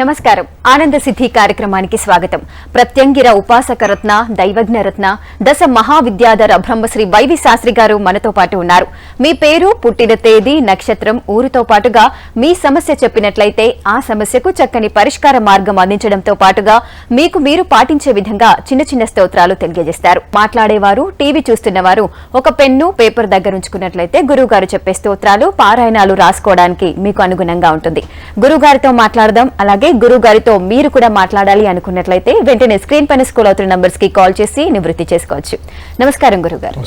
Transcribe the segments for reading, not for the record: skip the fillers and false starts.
నమస్కారం ఆనంద సిద్ధి కార్యక్రమానికి స్వాగతం. ప్రత్యంగిర ఉపాసకరత్న దైవజ్ఞరత్న దశ మహావిద్యాధర బ్రహ్మశ్రీ వైవి శాస్త్రి గారు మనతో పాటు ఉన్నారు. మీ పేరు, పుట్టిన తేదీ, నక్షత్రం, ఊరితో పాటుగా మీ సమస్య చెప్పినట్లయితే ఆ సమస్యకు చక్కని పరిష్కార మార్గం అందించడంతో పాటుగా మీకు మీరు పాటించే విధంగా చిన్న చిన్న స్తోత్రాలు తెలియజేస్తారు. మాట్లాడేవారు, టీవీ చూస్తున్నవారు ఒక పెన్ను, పేపర్ దగ్గరుంచుకున్నట్లయితే గురువు గారు చెప్పే స్తోత్రాలు, పారాయణాలు రాసుకోవడానికి మీకు అనుగుణంగా ఉంటుంది. గురువు గారితో మాట్లాడదాం. అలాగే గురువు గారితో మీరు కూడా మాట్లాడాలి అనుకున్నట్లయితే వెంటనే స్క్రీన్ పైన స్క్రోల్ అవుతున్న నంబర్స్ కి కాల్ చేసి నివృత్తి చేసుకోవచ్చు. నమస్కారం గురుగారు.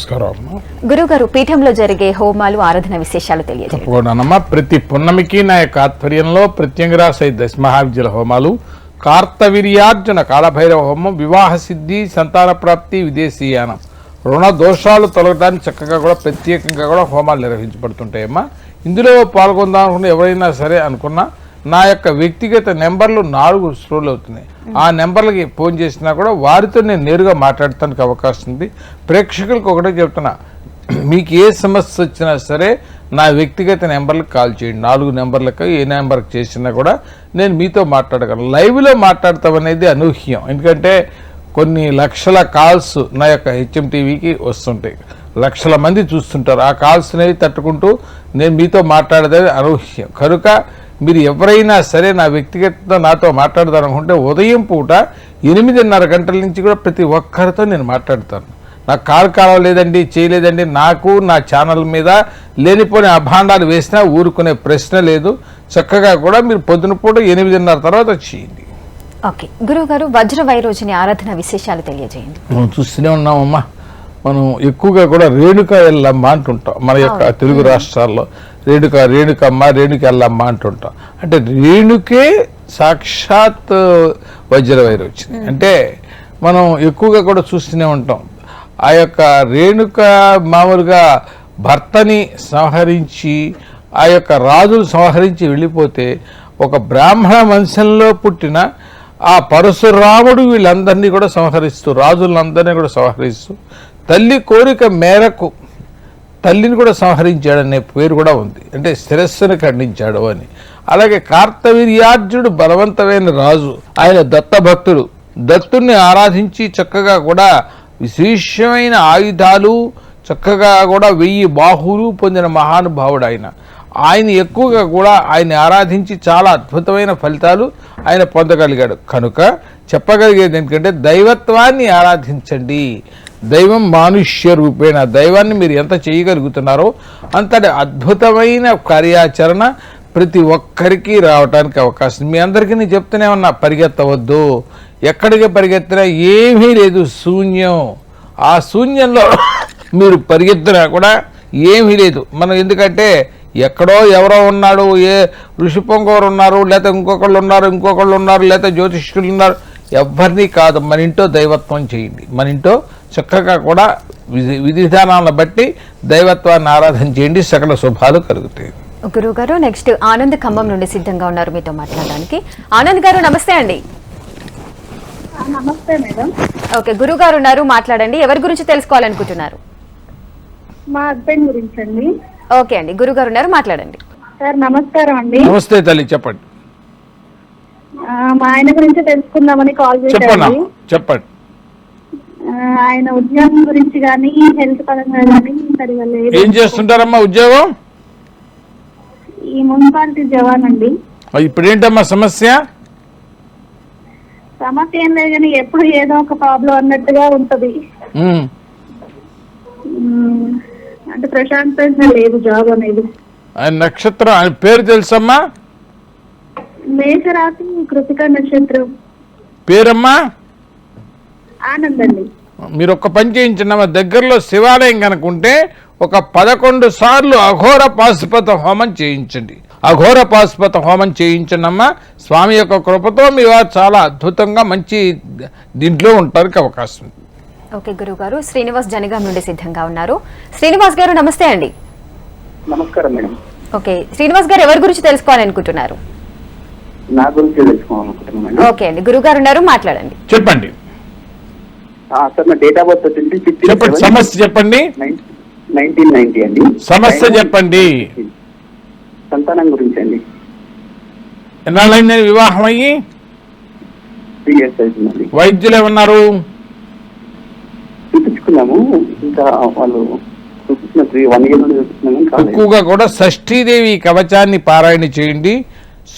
గురుగారు, పీఠంలో జరిగే హోమాలు, ఆరాధన విశేషాలు తెలియజేయండి. ప్రతి పున్నమికి నా యొక్క ఆధ్వర్యంలో ప్రత్యంగిరా సహిత దశ మహావిద్యల హోమాలు, కార్తవీర్యార్జున కాళభైరవ హోమం, వివాహ సిద్ధి, సంతాన ప్రాప్తి, విదేశీయానం, రుణ దోషాలు తొలగడానికి చక్కగా కూడా ప్రత్యేకంగా కూడా హోమాలు నిర్వహించబడుతుంటాయమ్మా. ఇందులో పాల్గొందాం అనుకున్న ఎవరైనా సరే అనుకున్నా నా యొక్క వ్యక్తిగత నెంబర్లు 4 స్క్రోల్ అవుతున్నాయి. ఆ నెంబర్లకి ఫోన్ చేసినా కూడా వారితో నేను నేరుగా మాట్లాడటానికి అవకాశం ఉంది. ప్రేక్షకులకు ఒకటే చెప్తున్నా, మీకు ఏ సమస్య వచ్చినా సరే నా వ్యక్తిగత నెంబర్లకు కాల్ చేయండి. 4 నెంబర్లకు ఏ నెంబర్కి చేసినా కూడా నేను మీతో మాట్లాడగలను. లైవ్లో మాట్లాడతామనేది అనూహ్యం. ఎందుకంటే కొన్ని లక్షల కాల్స్ నా యొక్క HMTVకి వస్తుంటాయి. లక్షల మంది చూస్తుంటారు. ఆ కాల్స్ అనేవి తట్టుకుంటూ నేను మీతో మాట్లాడేది అనూహ్యం. కనుక మీరు ఎవరైనా సరే నా వ్యక్తిగత నాతో మాట్లాడదారనుకుంటే ఉదయం పూట 8:30 గంటల నుంచి కూడా ప్రతి ఒక్కరితో నేను మాట్లాడతాను. నాకు కాల్ కావలేదండి, చేయలేదండి, నాకు నా ఛానల్ మీద లేనిపోని అభాండాలు వేసినా ఊరుకునే ప్రశ్న లేదు. చక్కగా కూడా మీరు పొద్దున పూట 8:30 తర్వాత చేయండి. ఓకే గురువు గారు, వజ్ర వైరోజుని ఆరాధన విశేషాలు తెలియజేయండి. మనం చూస్తూనే ఉన్నామమ్మా. మనం ఎక్కువగా కూడా రేణుక ఎల్లమ్మ అంటుంటాం. మన యొక్క తెలుగు రాష్ట్రాల్లో రేణుకమ్మ, రేణుక ఎల్లమ్మ అంటుంటాం. అంటే రేణుకే సాక్షాత్ వజ్ర వైరోజుని. అంటే మనం ఎక్కువగా కూడా చూస్తూనే ఉంటాం. ఆ యొక్క రేణుక మామూలుగా భర్తని సంహరించి, ఆ యొక్క రాజులు సంహరించి వెళ్ళిపోతే ఒక బ్రాహ్మణ వంశంలో పుట్టిన ఆ పరశురాముడు వీళ్ళందరినీ కూడా సంహరిస్తూ, రాజులందరినీ కూడా సంహరిస్తూ, తల్లి కోరిక మేరకు తల్లిని కూడా సంహరించాడనే పేరు కూడా ఉంది. అంటే శిరస్సును ఖండించాడు అని. అలాగే కార్తవీర్యార్జునుడు బలవంతమైన రాజు, ఆయన దత్తభక్తుడు. దత్తుణ్ణి ఆరాధించి చక్కగా కూడా విశేషమైన ఆయుధాలు, చక్కగా కూడా 1000 బాహువులు పొందిన మహానుభావుడు ఆయన. ఆయన ఎక్కువగా కూడా ఆయన ఆరాధించి చాలా అద్భుతమైన ఫలితాలు ఆయన పొందగలిగాడు. కనుక చెప్పగలిగేది ఏంటంటే దైవత్వాన్ని ఆరాధించండి. దైవం మానుష్య రూపేణ, దైవాన్ని మీరు ఎంత చేయగలుగుతున్నారో అంతటి అద్భుతమైన కార్యాచరణ ప్రతి ఒక్కరికి రావడానికి అవకాశం. మీ అందరికీ నేను చెప్తూనే ఉన్నా, పరిగెత్తవద్దు. ఎక్కడికి పరిగెత్తినా ఏమీ లేదు, శూన్యం. ఆ శూన్యంలో మీరు పరిగెత్తినా కూడా ఏమీ లేదు. మనం ఎందుకంటే ఎక్కడో ఎవరో ఉన్నాడు, ఏ ఋషిపొంగోరు ఉన్నారు, లేకపోతే ఇంకొకళ్ళు ఉన్నారు, లేకపోతే జ్యోతిష్కులు ఉన్నారు, ఎవరిని కాదు. మన ఇంట్లో దైవత్వం చేయండి. మన ఇంట్లో చక్కగా కూడా విధి విధానాలను బట్టి దైవత్వాన్ని ఆరాధన చేయండి, సకల శుభాలు కలుగుతాయి. గురువు గారు, నెక్స్ట్ ఆనంద్ ఖమ్మం నుండి సిద్ధంగా ఉన్నారు మీతో మాట్లాడడానికి. ఆనంద్ గారు నమస్తే అండి. నమస్తే మేడం. ఓకే, గురువు గారు ఉన్నారు, మాట్లాడండి. ఎవరి గురించి తెలుసుకోవాలనుకుంటున్నారు? మా హస్బెండ్ గురించి అండి. ఓకే అండి, గురువు గారు ఉన్నారు, మాట్లాడండి. సార్ నమస్కారం అండి. నమస్తే తల్లి, చెప్పండి. మా ఆయన గురించి తెలుసుకుందామని కాల్ చేశాను. చెప్పండి. ఆయన ఉద్యోగం గురించి కానీ, హెల్త్ పరంగా కానీ సరిగా లేదు. ఏం చేస్తుంటారమ్మా ఉద్యోగం? ఈ మున్సిపాలిటీ జవాన్ అండి. ఇప్పుడు ఏంటమ్మా సమస్య? సమస్య ఏం లేదు కానీ ఎప్పుడు ఏదో ఒక ప్రాబ్లం అన్నట్టుగా ఉంటది. అంటే ప్రశాంతంగా లేదు జాబ్ అనేది. ఆయన నక్షత్రం, ఆయన పేరు తెలుసమ్మా? మేషరాశి, కృతిక నక్షత్రం. పేరమ్మా? ఆనంద్ అండి. మీరు ఒక్క పని చేయించండి, దగ్గరలో శివాలయం కనుకుంటే ఒక 11 సార్లు అఘోర పాశుపత హోమం చేయించండి. అఘోర పాశుపత హోమం చేయించండి అమ్మా. స్వామి యొక్క కృపతో మీ వారు చాలా అద్భుతంగా మంచి దీంట్లో ఉండడానికి అవకాశం ఉంది. ఓకే గురువు గారు, శ్రీనివాస్ జనగాం నుండి సిద్ధంగా ఉన్నారు. శ్రీనివాస్ గారు నమస్తే అండి. నమస్కారం మేడం. ఓకే శ్రీనివాస్ గారు, ఎవరి గురించి తెలుసుకోవాలనుకుంటున్నారు? నా గురించి తెలుసుకోవాలనుకుంటున్నాను. ఓకే అండి, గురువు గారు ఉన్నారు, మాట్లాడండి. చెప్పండి. సార్ నా డేట్ ఆఫ్ బర్త్ వచ్చి చెప్పండి, సమస్య చెప్పండి. 1990 అండి. సమస్య చెప్పండి. సంతానం గురించి అండి. ఎన్నాళ్ళైంది వివాహం అయ్యి? 3 years అవుతుందండి. వైద్యులు ఏమన్నారు? చూపించుకున్నాము, ఇంకా వాళ్ళు చూపించిన 1 year నుండి చూపించుకున్నాము కానీ ఎక్కువగా కూడా షష్ఠీదేవి కవచాన్ని పారాయణ చేయండి,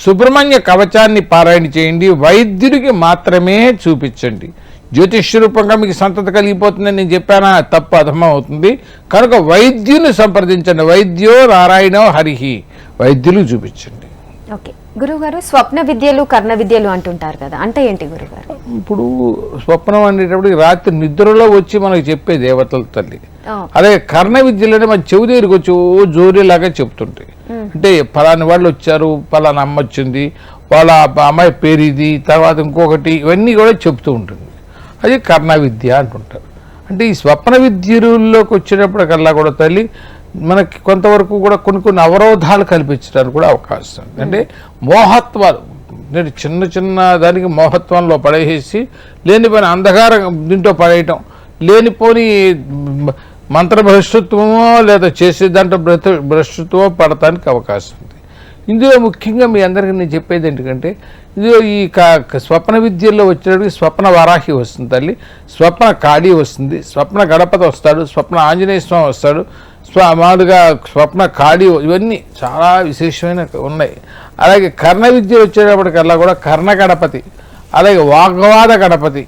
సుబ్రహ్మణ్య కవచాన్ని పారాయణ చేయండి, వైద్యుడికి మాత్రమే చూపించండి. జ్యోతిష్య రూపంగా మీకు సంతతి కలిగిపోతుందని నేను చెప్పానా? తప్పు అధమం అవుతుంది. కనుక వైద్యుని సంప్రదించండి. వైద్యో నారాయణో హరిహి, వైద్యులు చూపించండి. ఓకే గురువుగారు, స్వప్న విద్యలు కర్ణ విద్యలు అంటుంటారు కదా, అంటే ఏంటి గురువుగారు? ఇప్పుడు స్వప్నం అనేటప్పుడు రాత్రి నిద్రలో వచ్చి మనకు చెప్పే దేవతల తల్లి. అలాగే కర్ణ విద్యలోనే మన చెవి దగ్గరికి వచ్చి ఓ జోరీలాగా చెప్తుంటాయి. అంటే ఫలాని వాళ్ళు వచ్చారు, ఫలానా అమ్మ వచ్చింది, వాళ్ళ అమ్మాయి పేరు ఇది, తర్వాత ఇంకొకటి, ఇవన్నీ కూడా చెప్తూ ఉంటుంది. అది కర్ణ విద్య అంటుంటారు. అంటే ఈ స్వప్న విద్యలోకి వచ్చేటప్పటికల్లా కూడా తల్లి మనకి కొంతవరకు కూడా కొన్ని అవరోధాలు కల్పించడానికి కూడా అవకాశం ఉంది. అంటే మోహత్వాలు, నేను చిన్న చిన్న దానికి మోహత్వంలో పడేసి లేనిపోయిన అంధకారం దీంట్లో పడేయటం, లేనిపోని మంత్రభ్రష్టత్వమో లేదా చేసే దాంట్లో భ్రష్టత్వమో పడటానికి అవకాశం ఉంది. ఇందులో ముఖ్యంగా మీ అందరికీ నేను చెప్పేది ఏంటంటే, ఇందులో ఈ స్వప్న విద్యల్లో వచ్చేటప్పటికి స్వప్న వరాహి వస్తుంది తల్లి, స్వప్న కాళీ వస్తుంది, స్వప్న గణపతి వస్తాడు, స్వప్న ఆంజనేయ స్వామి వస్తాడు, మామూలుగా స్వప్న కాళీ, ఇవన్నీ చాలా విశేషమైన ఉన్నాయి. అలాగే కర్ణ విద్య వచ్చేటప్పటికల్లా కూడా కర్ణ గణపతి, అలాగే వాగ్వాద గణపతి,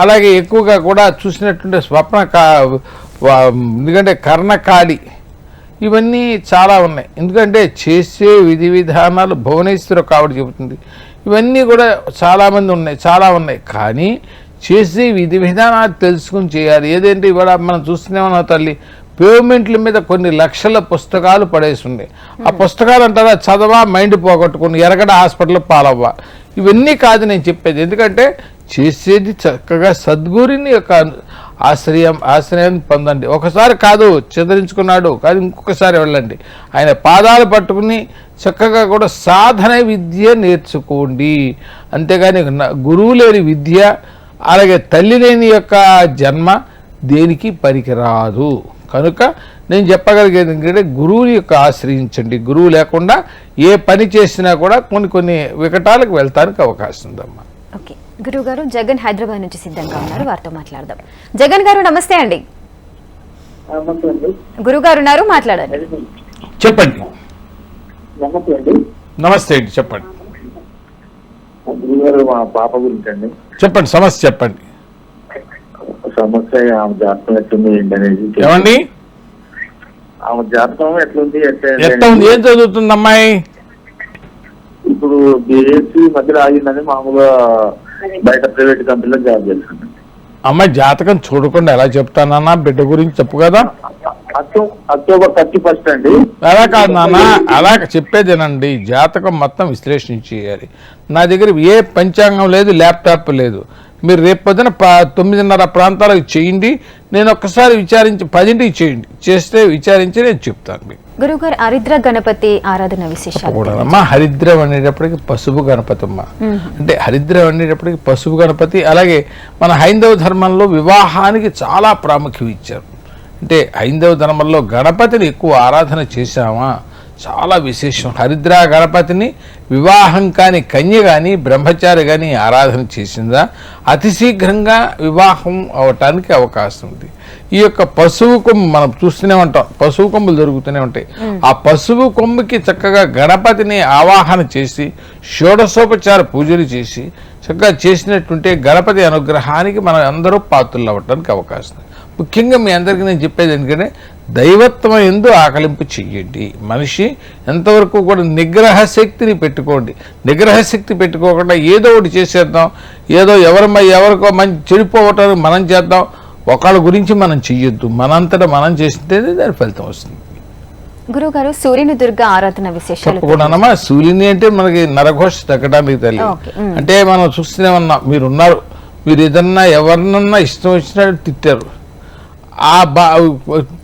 అలాగే ఎక్కువగా కూడా చూసినట్టుంటే స్వప్న ఎందుకంటే కర్ణకాళి, ఇవన్నీ చాలా ఉన్నాయి. ఎందుకంటే చేసే విధి విధానాలు భువనేశ్వర కావడి చెబుతుంది. ఇవన్నీ కూడా చాలామంది ఉన్నాయి, చాలా ఉన్నాయి. కానీ చేసే విధి విధానాలు తెలుసుకుని చేయాలి. ఏదేంటి ఇవాళ మనం చూస్తూనే తల్లి, పేమెంట్ల మీద కొన్ని లక్షల పుస్తకాలు పడేసి ఉన్నాయి. ఆ పుస్తకాలు అంటారా చదవా మైండ్ పోగొట్టుకుని ఎరగడ హాస్పిటల్ పాలవ్వా, ఇవన్నీ కాదు నేను చెప్పేది. ఎందుకంటే చేసేది చక్కగా సద్గురుని యొక్క ఆశ్రయాన్ని పొందండి. ఒకసారి కాదు చెదరించుకున్నాడు కాదు, ఇంకొకసారి వెళ్ళండి, ఆయన పాదాలు పట్టుకుని చక్కగా కూడా సాధన విద్య నేర్చుకోండి. అంతేగాని గురువు లేని విద్య, అలాగే తల్లి లేని యొక్క జన్మ దేనికి పనికిరాదు. కనుక నేను చెప్పగలిగేది ఏంటంటే గురువుని యొక్క ఆశ్రయించండి. గురువు లేకుండా ఏ పని చేసినా కూడా కొన్ని వికటాలకు వెళ్తానికి అవకాశం ఉందమ్మా. ఓకే గురువు గారు, జగన్ హైదరాబాద్ నుంచి సిద్ధంగా ఉన్నారు, వారితో మాట్లాడదాం. జగన్ గారు నమస్తే అండి. గురువు గారు ఉన్నారు, మాట్లాడండి. చెప్పండి. నమస్తే అండి. నమస్తే అండి, చెప్పండి. గురుగారు, మా పాప గురించి అండి. చెప్పండి, సమస్య చెప్పండి. సమస్య ఆమె జాతకం ఎట్లుంది ఏంటనేది. ఏమండి ఆమె జాతకం ఎట్లుంది ఎట్లా ఉంది, ఏం చదువుతుంది అమ్మాయి? ఇప్పుడు బీఎస్సీ మధ్యలో ఆగిందని మామూలుగా బయట ప్రైవేట్ కంపెనీలో జాబ్ చేస్తుంది. అమ్మాయి జాతకం చూడకుండా ఎలా చెప్తానన్నా, బిడ్డ గురించి చెప్పు కదా. అక్టోబర్ 31 అండి. అలా కాదు నాన్న, అలా చెప్పేదేనండి. జాతకం మొత్తం విశ్లేషణ చేయాలి. నా దగ్గర ఏ పంచాంగం లేదు, ల్యాప్టాప్ లేదు. మీరు రేపు పొద్దున 9:30 ప్రాంతాలకు చేయండి. నేను ఒక్కసారి విచారించి 10ంటికి చేయండి. చేస్తే విచారించి నేను చెప్తాను మీకు. గురుగారు, హరిద్ర గణపతి ఆరాధన విశేషాలు. హరిద్రం అనేటప్పటికి పసుపు గణపతి అమ్మ. అంటే హరిద్రం అనేటప్పటికి పసుపు గణపతి. అలాగే మన హైందవ ధర్మంలో వివాహానికి చాలా ప్రాముఖ్యం ఇచ్చారు. అంటే హైందవ ధర్మంలో గణపతిని ఎక్కువ ఆరాధన చేశామా, చాలా విశేషం. హరిద్ర గణపతిని వివాహం కాని కన్య కానీ బ్రహ్మచారి కానీ ఆరాధన చేసిందా అతి శీఘ్రంగా వివాహం అవటానికి అవకాశం ఉంది. ఈ యొక్క పశువు కొమ్ము మనం చూస్తూనే ఉంటాం, పశువు కొమ్ములు దొరుకుతూనే ఉంటాయి. ఆ పశువు కొమ్ముకి చక్కగా గణపతిని ఆవాహన చేసి షోడశోపచార పూజలు చేసి చక్కగా చేసినట్టుంటే గణపతి అనుగ్రహానికి మనం అందరూ పాత్రలు అవ్వడానికి అవకాశం ఉంది. ముఖ్యంగా మీ అందరికీ నేను చెప్పేది ఎందుకంటే దైవత్వం ఎందు ఆకలింపు చెయ్యండి. మనిషి ఎంతవరకు కూడా నిగ్రహ శక్తిని పెట్టుకోండి. నిగ్రహ శక్తి పెట్టుకోకుండా ఏదో ఒకటి చేసేద్దాం, ఏదో ఎవరికో మంచి చెడిపోవటం మనం చేద్దాం, ఒకళ్ళ గురించి మనం చెయ్యొద్దు. మనంతటా మనం చేస్తేనే దాని ఫలితం వస్తుంది. గురుగారు, సూర్యుని దుర్గ ఆరాధన విశేషాలు తప్పకుండానమ్మా. సూర్యుని అంటే మనకి నరఘోష తగ్గడానికి తల్లి. అంటే మనం చూస్తూనే ఉన్నాం, మీరున్నారు, మీరు ఏదన్నా ఎవరినన్నా ఇష్టం వచ్చినట్టు తిట్టారు, ఆ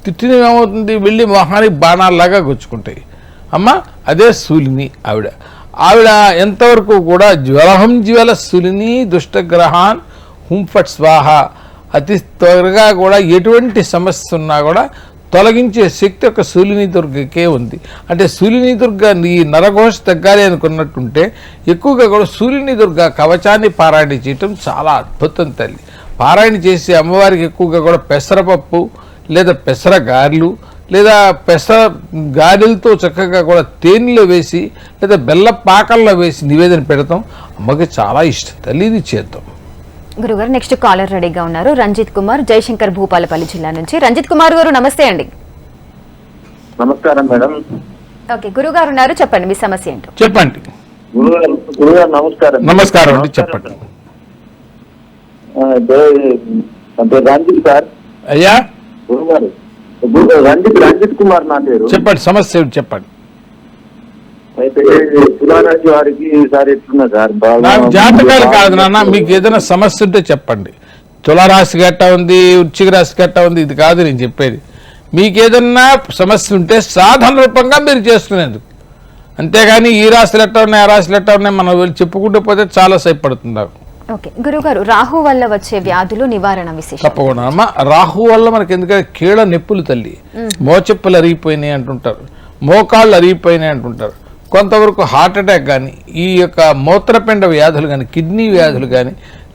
తిట్టిన ఏమవుతుంది, వెళ్ళి మొహానికి బాణాల్లాగా గుచ్చుకుంటాయి. అమ్మ అదే సూలిని ఆవిడ ఎంతవరకు కూడా జ్వలహం జ్వల సూలిని దుష్టగ్రహాన్ హుంఫట్ స్వాహ. అతి త్వరగా కూడా ఎటువంటి సమస్య ఉన్నా కూడా తొలగించే శక్తి ఒక శూలిని దుర్గకే ఉంది. అంటే శూలిని దుర్గ ఈ నరఘోష తగ్గాలి అనుకున్నట్టుంటే ఎక్కువగా కూడా శూలిని దుర్గ కవచాన్ని పారాయణ చేయటం చాలా అద్భుతం తల్లి. పారాయణ చేసి అమ్మవారికి ఎక్కువగా కూడా పెసరపప్పు లేదా పెసర గారెలు లేదా పెసర గారెలతో చక్కగా కూడా తేనెలో వేసి లేదా బెల్ల పాకల్లో వేసి నివేదన పెడతాం. అమ్మకి చాలా ఇష్టం తల్లి, ఇది చేద్దాం. గురుగారు నెక్స్ట్ కాలర్ రెడీగా ఉన్నారు. రంజిత్ కుమార్, జయశంకర్, భూపాలపల్లి జిల్లా నుంచి. రంజిత్ కుమార్ గారు నమస్తే అండి. నమస్కారం మేడం. ఓకే, గురుగారు ఉన్నారు, చెప్పండి మీ సమస్య ఏంటో. చెప్పండి. గురుగారు నమస్కారం. నమస్కారం అండి, చెప్పండి. రంజిత్ సార్. అయ్యా గురుగారు రంజిత్ కుమార్ నా పేరు. చెప్పండి, సమస్య ఏంటి చెప్పండి. అయితే తులారాశి వారికి ఈసారి ఎట్లున్నా సార్? నాకు జాతకాలు కాదు నాన్న, మీకు ఏదైనా సమస్య ఉంటే చెప్పండి. తులారాశి గట్ట ఉంది, వృశ్చిక రాశి గట్ట ఉంది, ఇది కాదు నేను చెప్పేది. మీకు ఏదన్నా సమస్య ఉంటే సాధన రూపంగా మీరు చేసుకునేందుకు, అంతేగాని ఈ రాశులు ఎట్లా ఉన్నాయి ఆ రాశులు ఎట్లా ఉన్నాయి మనం వెళ్ళి చెప్పుకుంటూ పోతే చాలా సేపు పడుతుంది. ఓకే గురుగారు, రాహు వల్ల వచ్చే వ్యాధులు నివారణ విశేషం. తప్పకుండా అమ్మ. రాహు వల్ల మనకి ఎందుకంటే కీళ్ళ నొప్పులు తల్లి, మోచెప్పులు అరిగిపోయినాయి అంటుంటారు, మోకాళ్ళు అరిగిపోయినాయి అంటుంటారు. కొంతవరకు హార్ట్ అటాక్ కానీ, ఈ యొక్క మూత్రపిండ వ్యాధులు కానీ, కిడ్నీ వ్యాధులు కానీ,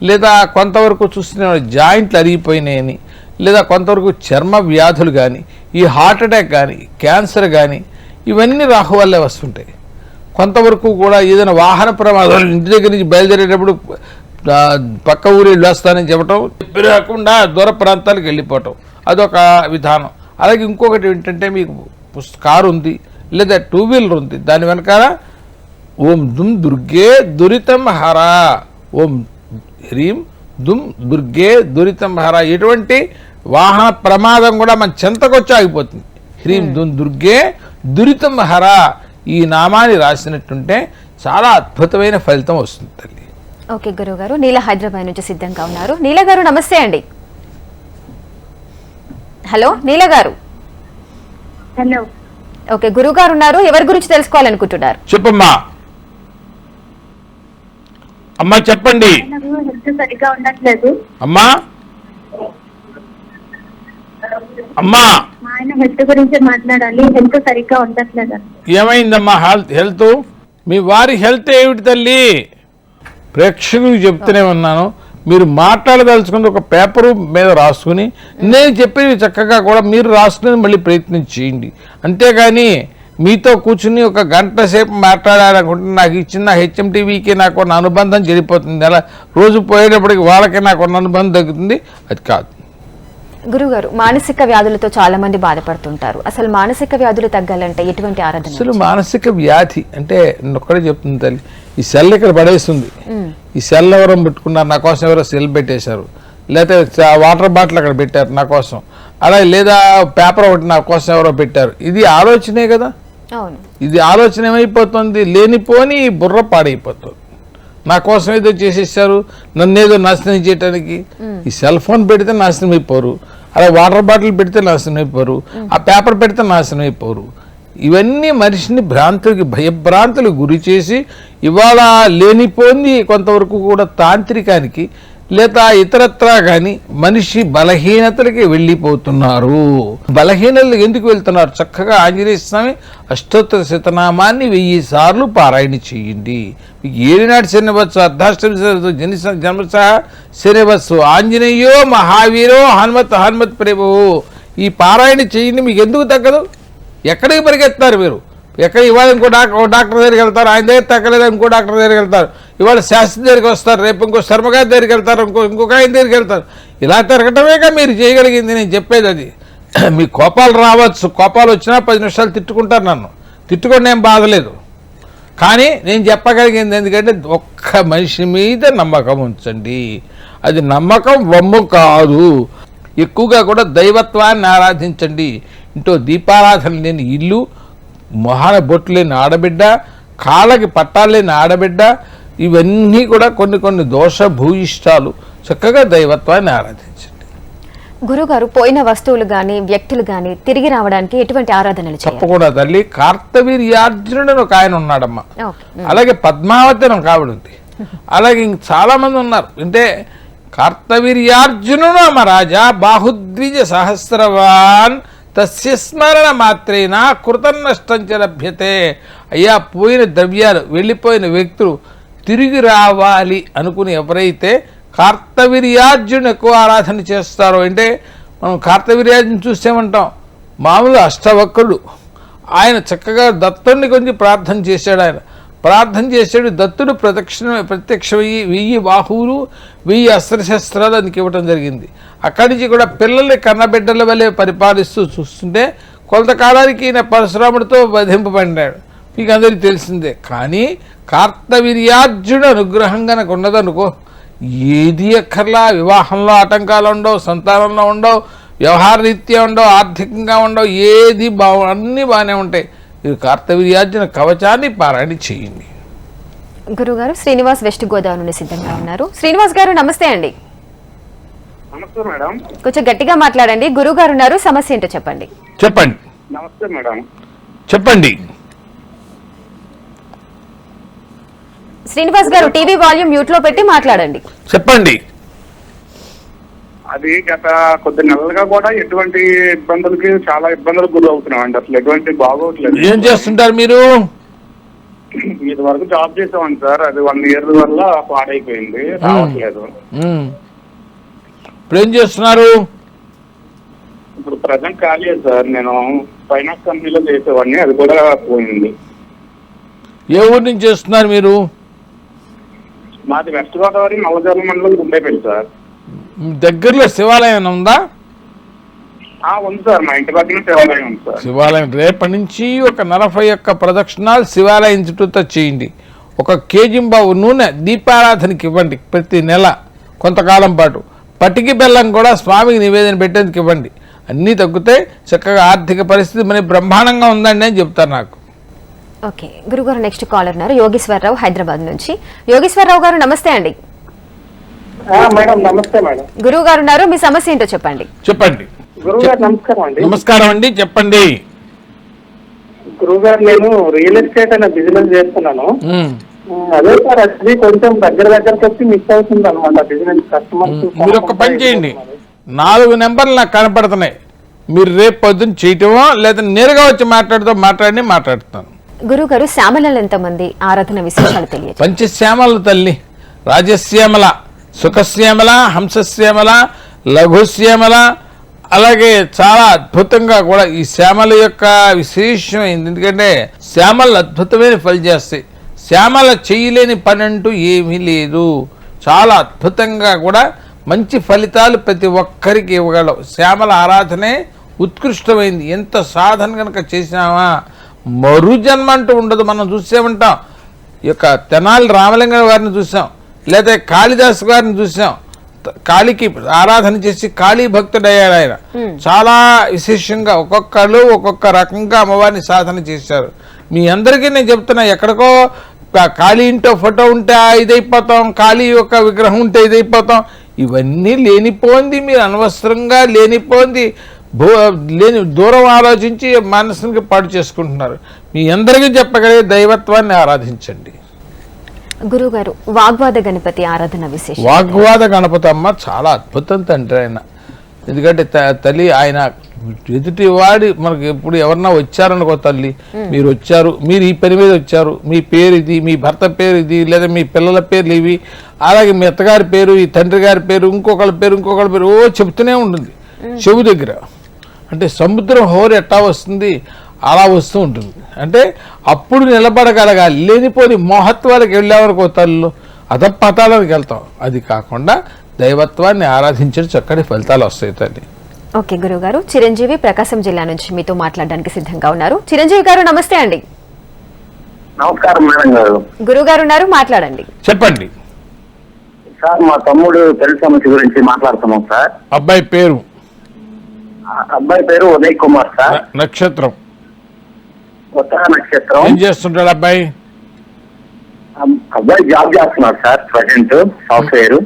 లేదా కొంతవరకు చూస్తున్న జాయింట్లు అరిగిపోయినాయని, లేదా కొంతవరకు చర్మ వ్యాధులు కానీ, ఈ హార్ట్ అటాక్ కానీ, క్యాన్సర్ కానీ, ఇవన్నీ రాహు వల్లే వస్తుంటాయి. కొంతవరకు కూడా ఏదైనా వాహన ప్రమాదాలు, ఇంటి దగ్గర నుంచి బయలుదేరేటప్పుడు పక్క ఊరు వెళ్ళి వస్తానని చెప్పటం, చెప్పి రాకుండా దూర ప్రాంతాలకు వెళ్ళిపోవటం, అదొక విధానం. అలాగే ఇంకొకటి ఏంటంటే మీకు కారు ఉంది లేదా 2 వీలర్ ఉంది, దాని వెనకాల ఓం దుమ్ దుర్గే దురితం హరా, ఓం హ్రీం దుమ్ దుర్గే దురితం హరా, ఎటువంటి వాహన ప్రమాదం కూడా మన చెంతకొచ్చి ఆగిపోతుంది. హ్రీం దుమ్ దుర్గే దురితం హరా ఈ నామాన్ని రాసినట్టుంటే చాలా అద్భుతమైన ఫలితం వస్తుంది తల్లి. ఓకే గురుగారు, నీల హైదరాబాద్ నుంచి సిద్ధంగా ఉన్నారు. నీల గారు నమస్తే అండి. హలో నీల గారు. హలో. ఓకే, గురుగారు ఉన్నారు, ఎవరి గురించి తెలుసుకోవాలనుకుంటున్నారు? చెప్పమ్మా. అమ్మా చెప్పండి. హెల్త్ సరిగా ఉండట్లేదు. అమ్మా అమ్మా ఆయన హెల్త్ గురించి మాట్లాడాలి. హెల్త్ సరిగ్గా ఉండట్లేదు. ఏమైందమ్మా హెల్త్? మీ వారి హెల్త్ ఏమిటి తల్లి? ప్రేక్షకులకు చెప్తూనే ఉన్నాను, మీరు మాట్లాడదలుచుకుని ఒక పేపరు మీద రాసుకుని నేను చెప్పేది చక్కగా కూడా మీరు రాసుకుని మళ్ళీ ప్రయత్నం చేయండి. అంతేగాని మీతో కూర్చుని ఒక గంట సేపు మాట్లాడాలనుకుంటే నాకు ఇచ్చిన హెచ్ఎంటీవీకి నాకు ఉన్న అనుబంధం చెడిపోతుంది. అలా రోజు పోయేటప్పటికి వాళ్ళకి నాకు ఉన్న అనుబంధం తగ్గుతుంది, అది కాదు. గురుగారు, మానసిక వ్యాధులతో చాలా మంది బాధపడుతుంటారు. అసలు మానసిక వ్యాధులు తగ్గాలంటే ఎటువంటి ఆరాధన? అసలు మానసిక వ్యాధి అంటే ఒక్కడే చెప్తుంది తల్లి, ఈ సెల్ ఇక్కడ పడేస్తుంది, ఈ సెల్ ఎవరో పెట్టుకున్నారు నా కోసం, ఎవరో సెల్ పెట్టేశారు, లేకపోతే వాటర్ బాటిల్ అక్కడ పెట్టారు నా కోసం, అలా లేదా పేపర్ ఒకటి నా కోసం ఎవరో పెట్టారు. ఇది ఆలోచనే కదా. అవును, ఇది ఆలోచన ఏమైపోతుంది, లేనిపోని బుర్ర పాడైపోతుంది. నా కోసం ఏదో చేసేసారు, నన్ను ఏదో నాశనం చేయడానికి. ఈ సెల్ ఫోన్ పెడితే నాశనం అయిపోరు, అలా వాటర్ బాటిల్ పెడితే నాశనం అయిపోరు, ఆ పేపర్ పెడితే నాశనం అయిపోరు. ఇవన్నీ మనిషిని భయభ్రాంతులు గురి చేసి ఇవాళ లేనిపోని కొంతవరకు కూడా తాంత్రికానికి లేదా ఇతరత్రా కానీ మనిషి బలహీనతలకి వెళ్ళిపోతున్నారు. బలహీనతలు ఎందుకు వెళ్తున్నారు? చక్కగా ఆంజనేయ స్వామి అష్టోత్తర శతనామాన్ని 1000 సార్లు పారాయణ చేయండి. మీకు ఏలినాటి శనివచ్చు, అర్ధాష్టమి జన్మస శనివచ్చు, ఆంజనేయో మహావీరో హనుమత్ ప్రభు, ఈ పారాయణ చేయండి. మీకు ఎందుకు తగ్గదు? ఎక్కడికి పరిగెత్తారు మీరు? ఎక్కడ ఇవాళ ఇంకో డాక్టర్ దగ్గరికి వెళ్తారు, ఆయన దగ్గర తగ్గలేదు ఇంకో డాక్టర్ దగ్గరికి వెళ్తారు, ఇవాళ శాస్త్రి దగ్గరికి వస్తారు, రేపు ఇంకో శర్మగారి దగ్గరికి వెళ్తారు, ఇంకొక ఆయన దగ్గరికి వెళ్తారు. ఇలా తిరగటమేగా మీరు చేయగలిగింది. నేను చెప్పేది అది. మీ కోపాలు రావచ్చు, కోపాలు వచ్చినా 10 నిమిషాలు తిట్టుకుంటారు, నన్ను తిట్టుకోండి, ఏం బాధలేదు. కానీ నేను చెప్పగలిగింది ఎందుకంటే ఒక్క మనిషి మీద నమ్మకం ఉంచండి. అది నమ్మకం వమ్ము కాదు. ఎక్కువగా కూడా దైవత్వాన్ని ఆరాధించండి. ఇంట్లో దీపారాధన లేని ఇల్లు, మొహాన బొట్టు లేని ఆడబిడ్డ, కాళ్ళకి పట్టాలు లేని ఆడబిడ్డ, ఇవన్నీ కూడా కొన్ని దోష భూయిష్టాలు. చక్కగా దైవత్వాన్ని ఆరాధించండి. గురుగారు, పోయిన వస్తువులు గాని వ్యక్తులు గాని తిరిగి రావడానికి ఎటువంటి ఆరాధనలు చేయాలి? తప్పకుండా తల్లి. కార్తవీర్యార్జునుడు ఒక ఆయన ఉన్నాడమ్మా, అలాగే పద్మావతి అని ఒక ఆవిడ ఉంది, అలాగే ఇంక చాలా మంది ఉన్నారు. అంటే కార్తవీర్యార్జునుడు అమ్మ రాజా బాహుద్విజ సహస్రవాన్ తస్య స్మరణ మాత్రేనా కృతం నష్టం చ లభ్యతే. అయ్యా, పోయిన ద్రవ్యాలు, వెళ్ళిపోయిన వ్యక్తులు తిరిగి రావాలి అనుకుని ఎవరైతే కార్తవీర్యార్జును ఎక్కువ ఆరాధన చేస్తారో, అంటే మనం కార్తవీర్యార్జును చూసేమంటాం, మామూలు అష్టవక్రుడు, ఆయన చక్కగా దత్తుడిని కొంచెం ప్రార్థన చేశాడు. ఆయన ప్రార్థన చేసాడు, దత్తుడు ప్రత్యక్షమయ్యి 1000 బాహువులు 1000 అస్త్రశస్త్రాలు అందుకు ఇవ్వటం జరిగింది. అక్కడి నుంచి కూడా పిల్లల్ని కన్నబిడ్డల వల్లే పరిపాలిస్తూ చూస్తుంటే కొంతకాలానికి ఈయన పరశురాముడితో వధింపబడినాడు, మీకు అందరికీ తెలిసిందే. కానీ కార్తవీర్యార్జునుడు అనుగ్రహం కనుక ఉన్నదనుకో, ఏది అక్కర్లా, వివాహంలో ఆటంకాలు ఉండవు, సంతానంలో ఉండవు, వ్యవహార రీత్యా ఉండవు, ఆర్థికంగా ఉండవు, ఏది అన్నీ బాగానే ఉంటాయి. మీరు కార్తవీర్యార్జున కవచాన్ని పారాయణ చేయండి. గురుగారు శ్రీనివాస్ వెస్ట్ గోదావరి నుండి సిద్ధంగా ఉన్నారు. శ్రీనివాస్ గారు నమస్తే అండి. నమస్తే మేడం. కొంచెం గట్టిగా మాట్లాడండి. గురువు గారు ఉన్నారు, సమస్య ఏంటో చెప్పండి. చెప్పండి. నమస్తే మేడం. చెప్పండి. శ్రీనివాస్ గారు టీవీ వాల్యూమ్ మ్యూట్ లో పెట్టి మాట్లాడండి. చెప్పండి. అది గత కొద్ది నెలలుగా కూడా ఎటువంటి ఇబ్బందులకి చాలా ఇబ్బందులకు గురి అవుతున్నాం అండి. అసలు ఎటువంటి బాగోట్లేదు. ఏం చేస్తుంటారు మీరు? ఇది వరకు జాబ్ చేసామండి సార్, అది 1 year వల్ల పాడైపోయింది, రావట్లేదు. ఇప్పుడు ఏం చేస్తున్నారు? ఇప్పుడు ప్రజెంట్ ఖాళీ సార్. నేను ఫైనాన్స్ కంపెనీలో చేసేవాడిని, అది కూడా పోయింది. ఏ ఊరు నుంచి చేస్తున్నారు మీరు? మాది వెస్ట్ గోదావరి నల్లజర్ల మండలం గుండేపల్లి సార్. దగ్గరలో శివాలయం ఉందా? ఉంది సార్, మా ఇంటి పక్కన శివాలయం ఉంది సార్. శివాలయం రేపటి నుంచి ఒక 41 ప్రదక్షిణాలు శివాలయం చుట్టూతో చేయండి. 1 kg నూనె దీపారాధనకి ఇవ్వండి. ప్రతి నెల కొంతకాలం పాటు పటికి బెల్లం కూడా స్వామికి నివేదన పెట్టేందుకు ఇవ్వండి. అన్నీ తగ్గుతాయి. చక్కగా ఆర్థిక పరిస్థితి మరి బ్రహ్మాండంగా ఉందండి అని చెప్తారు నాకు. ఓకే గురుగారు, నెక్స్ట్ కాలర్ ఉన్నారు యోగేశ్వరరావు హైదరాబాద్ నుంచి. యోగేశ్వరరావు గారు నమస్తే అండి. మేడం నమస్తే మేడం. గురువు గారు ఉన్నారు, మీ సమస్య ఏంటో చెప్పండి. చెప్పండి. గురువు గారు నమస్కారం అండి. నమస్కారం అండి, చెప్పండి. గురువు గారు, నేను రియల్ ఎస్టేట్ అనే బిజినెస్ చేస్తున్నాను. అదే సార్, అది కొంచెం దగ్గరకు వచ్చి మిస్ అవుతుంది అనమాట బిజినెస్. కస్టమర్స్ మీరు ఒక పని చేయండి, 4 నెంబర్లు నాకు కనపడుతున్నాయి. మీరు రేపు పొద్దున్న చేయటమో లేదా నేరుగా వచ్చి మాట్లాడుతాను. గురువు గారు శ్యామలలో ఎంతమంది ఆరాధన విశేషాలు తెలియదు. పంచశ్యామల తల్లి, రాజశ్యామల, సుఖశ్యామల, హంసశ్యామల, లఘుశ్యామల, అలాగే చాలా అద్భుతంగా కూడా ఈ శ్యామల యొక్క విశేషమైంది. ఎందుకంటే శ్యామలు అద్భుతమైన ఫలి చేస్తాయి. శ్యామల చేయలేని పని అంటూ ఏమీ లేదు. చాలా అద్భుతంగా కూడా మంచి ఫలితాలు ప్రతి ఒక్కరికి ఇవ్వగలవు. శ్యామల ఆరాధనే ఉత్కృష్టమైంది. ఎంత సాధన కనుక చేసినామా మరు జన్మ అంటూ ఉండదు. మనం చూసేమంటాం, ఈ యొక్క తెనాలి రామలింగం గారిని చూసాం, లేదా కాళిదాసు గారిని చూసాం. కాళీకి ఆరాధన చేసి కాళీ భక్తుడయ్యాడు ఆయన. చాలా విశేషంగా ఒక్కొక్కరు ఒక్కొక్క రకంగా అమ్మవారిని సాధన చేశారు. మీ అందరికీ నేను చెప్తున్నా, ఎక్కడికో కాళీ ఇంటో ఫోటో ఉంటే ఇదైపోతాం, కాళీ యొక్క విగ్రహం ఉంటే ఇదైపోతాం. ఇవన్నీ లేనిపోంది. మీరు అనవసరంగా లేనిపోంది దూరం ఆలోచించి మనసుకి పాడు చేసుకుంటున్నారు. మీ అందరికీ చెప్పగలిగే దైవత్వాన్ని ఆరాధించండి. గురుగారు వాగ్వాద గణపతి ఆరాధన విశేషం. వాగ్వాద గణపతి అమ్మ చాలా అద్భుతం తండ్రి ఆయన. ఎందుకంటే తల్లి ఆయన ఎదుటి వాడి మనకి ఎప్పుడు ఎవరన్నా వచ్చారనుకో, తల్లి మీరు వచ్చారు, మీరు ఈ పని మీద వచ్చారు, మీ పేరు ఇది, మీ భర్త పేరు ఇది, లేదా మీ పిల్లల పేర్లు ఇవి, అలాగే మీ అత్తగారి పేరు, ఈ తండ్రి గారి పేరు, ఇంకొకళ్ళ పేరు ఓ చెబుతూనే ఉంటుంది చెవు దగ్గర. అంటే సముద్రం హోరు ఎట్టా వస్తుంది అలా వస్తూ ఉంటుంది. అంటే అప్పుడు నిలబడగలగాలి. లేనిపోని మహత్వాలకు వెళ్ళేవరకు తల్లు అధపతాలకు వెళ్తాం. అది కాకుండా దైవత్వాన్ని ఆరాధించడం చక్కటి ఫలితాలు వస్తాయి తల్లి. ఓకే గురుగారు, చిరంజీవి ప్రకాశం జిల్లా నుంచి మీతో మాట్లాడడానికి సిద్ధంగా ఉన్నారు. చిరంజీవి గారు నమస్తే అండి. నమస్కారం మేడం గారు. గురువు గారు ఉన్నారు, మాట్లాడండి. చెప్పండి సార్. మా తమ్ముడు పెళ్లి సమస్య గురించి మాట్లాడుతున్నాం సార్. అబ్బాయి పేరు? అబ్బాయి పేరు ఉదయ్ కుమార్ సార్. నక్షత్రం? ఉత్తర నక్షత్రం. ఏం చేస్తుంటాడు అబ్బాయి? అబ్బాయి జాబ్ చేస్తున్నాడు సార్ ప్రజెంట్, సాఫ్ట్వేర్.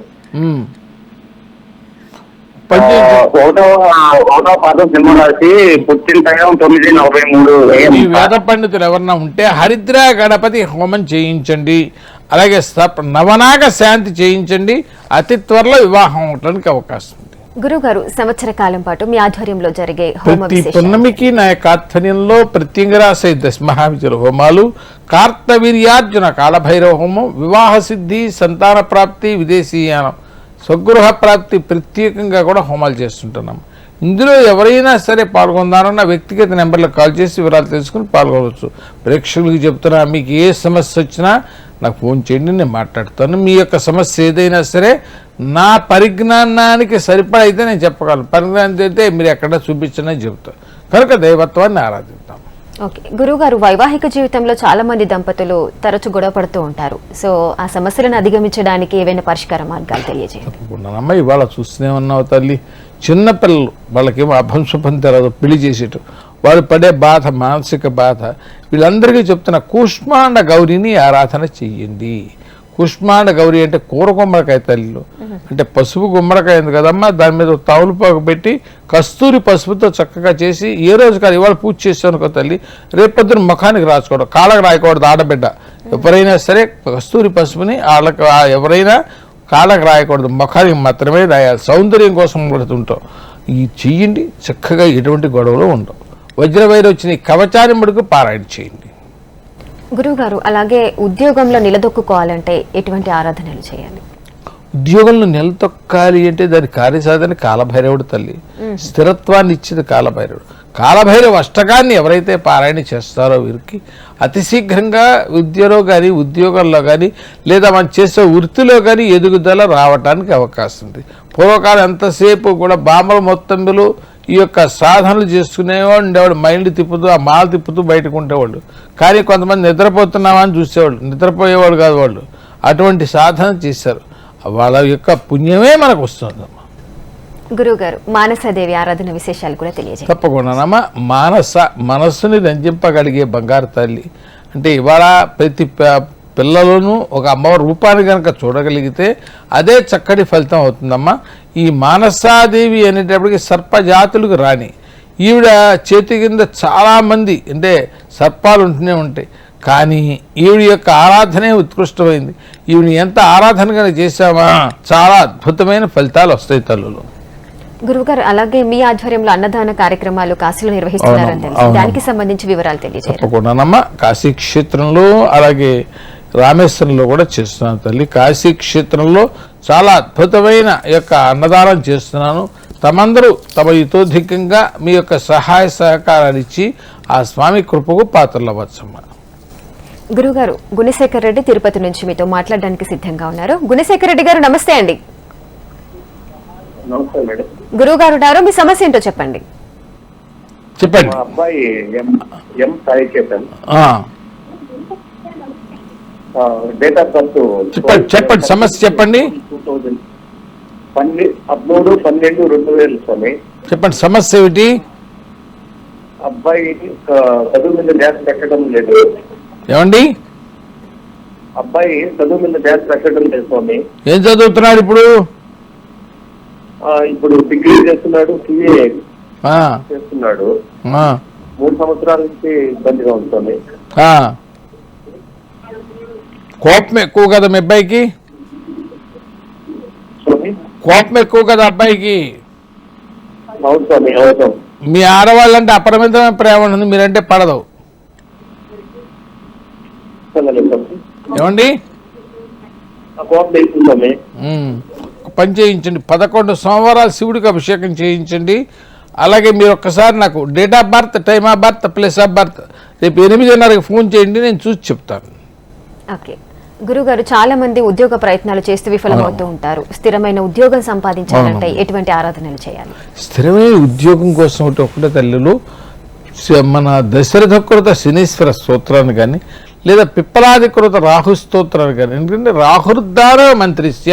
ఒకటో పాదం సినిమా రాసి పుట్టిన టైం 9:43 వేద పండితులు ఎవరన్నా ఉంటే హరిద్ర గణపతి హోమం చేయించండి. అలాగే నవనాగ శాంతి చేయించండి. అతి త్వరలో వివాహం అవటానికి అవకాశం ఉంది. గురుగారు, సంవత్సర కాలం పాటు మీ ఆధ్వర్యంలో జరిగే హోమ ప్రతి విశేషాలు. పున్నమికి నా యొక్క ఆధ్వర్యంలో ప్రత్యంగరాశ దశమహావిద్యుల హోమాలు, కార్తవీర్యార్జున కాలభైరవ హోమం, వివాహ సిద్ధి, సంతాన ప్రాప్తి, విదేశీయానం, స్వగృహ ప్రాప్తి ప్రత్యేకంగా కూడా హోమాలు చేస్తుంటున్నాం. ఇందులో ఎవరైనా సరే పాల్గొందారన్న వ్యక్తిగత నెంబర్లకు కాల్ చేసి వివరాలు తెలుసుకుని పాల్గొనవచ్చు. ప్రేక్షకులకు చెప్తున్నా, మీకు ఏ సమస్య వచ్చినా నాకు ఫోన్ చేయండి, నేను మాట్లాడతాను. మీ యొక్క సమస్య ఏదైనా సరే నా పరిజ్ఞానానికి సరిపడా అయితే నేను చెప్పగలను. పరిజ్ఞానం అయితే మీరు ఎక్కడ చూపించినా చెబుతాను. కనుక దైవత్వాన్ని ఆరాధిద్దాం. ఓకే గురుగారు, వైవాహిక జీవితంలో చాలా మంది దంపతులు తరచు గొడవ పడుతూ ఉంటారు. సో ఆ సమస్యలను అధిగమించడానికి ఏవైనా పరిష్కార మార్గాలు తెలియజేయండి. తప్పకుండానమ్మా. ఇవాళ చూస్తూనే ఉన్నావు తల్లి, చిన్నపిల్లలు వాళ్ళకేమో అభంశుభం తెరదు, పెళ్లి చేసేటు వారు పడే బాధ, మానసిక బాధ. వీళ్ళందరికీ చెప్తున్న కూష్మాండ గౌరిని ఆరాధన చెయ్యండి. కూష్మాండ గౌరి అంటే కూర గుమ్మడికాయ తల్లిలో, అంటే పసుపు గుమ్మడికాయ ఉంది కదమ్మా, దాని మీద తౌలుపాకు పెట్టి కస్తూరి పసుపుతో చక్కగా చేసి ఏ రోజు కాదు ఇవాళ పూజ చేసానుకో తల్లి, రేపొద్దున ముఖానికి రాసుకోవడం, కాళ్ళకు రాయకూడదు. ఆడబిడ్డ ఎవరైనా సరే కస్తూరి పసుపుని వాళ్ళకి ఎవరైనా కాళ్ళకు రాయకూడదు, ముఖానికి మాత్రమే రాయాలి. సౌందర్యం కోసం పడుతుంటాం. ఇది చెయ్యండి, చక్కగా ఎటువంటి గొడవలు ఉండవు. వజ్రవైరు వచ్చిన ఈ కవచాన్ని మటుకు పారాయణ చేయండి. గురుగారు, అలాగే ఉద్యోగంలో నిలదొక్కుకోవాలంటే ఎటువంటి ఆరాధనలు చేయాలి? ఉద్యోగంలో నిలతొక్కాలి అంటే దాని కార్యసాధన కాలభైరవుడు తల్లి, స్థిరత్వాన్ని ఇచ్చేది కాలభైరవుడు. కాలభైరవ అష్టకాన్ని ఎవరైతే పారాయణ చేస్తారో వీరికి అతి శీఘ్రంగా విద్యలో కానీ, ఉద్యోగంలో కానీ, లేదా మనం చేసే వృత్తిలో కానీ ఎదుగుదల రావటానికి అవకాశం ఉంది. పూర్వకాలం ఎంతసేపు కూడా బామల మొత్తంలో ఈ యొక్క సాధనలు చేసుకునేవాడు ఉండేవాడు. మైండ్ తిప్పుతూ, ఆ మాల తిప్పుతూ బయటకు ఉండేవాళ్ళు. కానీ కొంతమంది నిద్రపోతున్నామని చూసేవాళ్ళు, నిద్రపోయేవాళ్ళు కాదు వాళ్ళు. అటువంటి సాధన చేశారు. వాళ్ళ యొక్క పుణ్యమే మనకు వస్తుందమ్మా. గురుగారు, మానసాదేవి ఆరాధన విశేషాలు కూడా తెలియజేయండి. తప్పకుండానమ్మా. మనస్సుని రంజింపగలిగే బంగారు తల్లి. అంటే ఇవాళ ప్రతి పిల్లలను ఒక అమ్మవారి రూపాన్ని కనుక చూడగలిగితే అదే చక్కటి ఫలితం అవుతుందమ్మా. ఈ మానసాదేవి అనేటప్పటికి సర్పజాతులకు రాణి. ఈవిడ చేతి కింద చాలామంది అంటే సర్పాలు ఉంటూనే ఉంటాయి. కానీ ఈవిడ యొక్క ఆరాధనే ఉత్కృష్టమైంది. ఈవిని ఎంత ఆరాధన కనుక చేశామా చాలా అద్భుతమైన ఫలితాలు వస్తాయి తల్లులు. గురువుగారు, అలాగే మీ ఆధ్వర్యంలో అన్నదాన కార్యక్రమాలు కాశీలో నిర్వహిస్తున్నారని తెలుసు. దానికి సంబంధించి వివరాలు తెలియజేయండి. తప్పకుండానమ్మా. కాశీ క్షేత్రంలో అలాగే రామేశ్వరంలో కూడా చేస్తున్నాను తల్లి. కాశీ క్షేత్రంలో చాలా అద్భుతమైన యొక్క అన్నదానం చేస్తున్నాను. తమందరూ తమ యుతోధికంగా మీ యొక్క సహాయ సహకారాలు ఇచ్చి ఆ స్వామి కృపకు పాత్రలు అవ్వచ్చమ్మా. గురుగారు, గుణశేఖర్ రెడ్డి తిరుపతి నుంచి మీతో మాట్లాడడానికి సిద్ధంగా ఉన్నారు. గుణశేఖర్ రెడ్డి గారు, నమస్తే అండి. నమస్తే మేడం. గురువుగారు ఉన్నారు, మీ సమస్య ఏంటో చెప్పండి. చెప్పండి. మా అబ్బాయి M Sai Chetan, date of birth చెప్పండి సమస్య చెప్పండి. 13/12/2000 స్వామి. చెప్పండి సమస్య ఏమిటి? అబ్బాయి చదువు మీద ధ్యాస పెట్టడం లేదు. ఏమండి? అబ్బాయి చదువు మీద ధ్యాస పెట్టడం లేదు స్వామి. ఏం చదువుతున్నాడు ఇప్పుడు? ఇప్పుడు డిగ్రీ చేస్తున్నాడు, సిఏ చేస్తున్నాడు. 3 సంవత్సరాల నుంచి ఇబ్బందిగా ఉంటుంది. కోపం ఎక్కువ కదా మీ అబ్బాయికి? కోపం ఎక్కువ కదా అబ్బాయికి? అవును స్వామి, అవుతాం. మీ ఆడవాళ్ళంటే అపరిమితమైన ప్రేమ ఉంటుంది, మీరంటే పడదు. ఏమండి? పని చేయించండి. 11 సోమవారాలు శివుడికి అభిషేకం చేయించండి. అలాగే మీరు ఒక్కసారి నాకు date of birth, time of birth, place of birth రేపు 8:30కి ఫోన్ చేయండి, నేను చూసి చెప్తాను. ఓకే గురుగారు, చాలా మంది ఉద్యోగ ప్రయత్నాలు చేస్తూ విఫలమవుతూ ఉంటారు. స్థిరమైన ఉద్యోగం సంపాదించాలంటే ఎటువంటి ఆరాధనలు చేయాలి? స్థిరమైన ఉద్యోగం కోసం ఒకటే తల్లులు మన దశరథకృత శనీశ్వర స్తోత్రాన్ని కానీ, లేదా పిప్పలాధికృత రాహు స్తోత్రాన్ని కానీ. ఎందుకంటే రాహుర్ధార మంత్రిస్య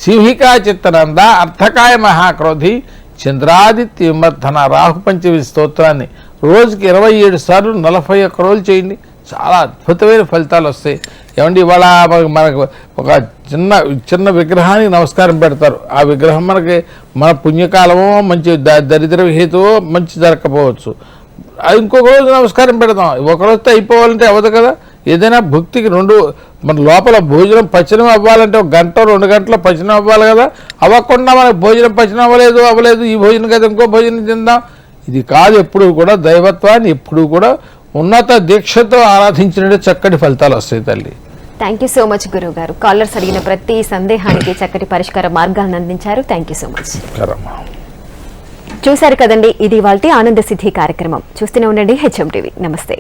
శివికా చిత్తనంద అర్థకాయ మహాక్రోధి చంద్రాదిత్య విమర్ధన రాహు పంచమి స్తోత్రాన్ని రోజుకి 27 సార్లు 41 రోజులు చేయండి. చాలా అద్భుతమైన ఫలితాలు వస్తాయి. ఏమండి? ఇవాళ మనకు ఒక చిన్న విగ్రహానికి నమస్కారం పెడతారు. ఆ విగ్రహం మనకి మన పుణ్యకాలమో మంచి దరిద్ర హేతువో మంచి జరగకపోవచ్చు. ఇంకొక రోజు నమస్కారం పెడతాం. ఒక రోజుతో అయిపోవాలంటే అవ్వదు కదా. ఏదైనా భక్తికి మన లోపల భోజనం పచనం అవ్వాలంటే 1 గంట 2 గంటల పచనం అవ్వాలి కదా. అవ్వకుండా మనకు భోజనం పచనం అవ్వలేదు ఈ భోజనం కదా ఇంకో భోజనం తిందాం, ఇది కాదు. ఎప్పుడు కూడా దైవత్వాన్ని ఎప్పుడు కూడా ఉన్నత దీక్షతో ఆరాధించినట్టు చక్కటి ఫలితాలు వస్తాయి తల్లి. థ్యాంక్ యూ సో మచ్ గురువు గారు. కాలర్స్ అడిగిన ప్రతి సందేహానికి చక్కటి పరిష్కార మార్గాలను అందించారు. Thank you so much. చూశారు కదండి, ఇది ఇవాల్టి ఆనంద సిద్ధి కార్యక్రమం. చూస్తూనే ఉండండి హెచ్ఎం టీవీ. నమస్తే.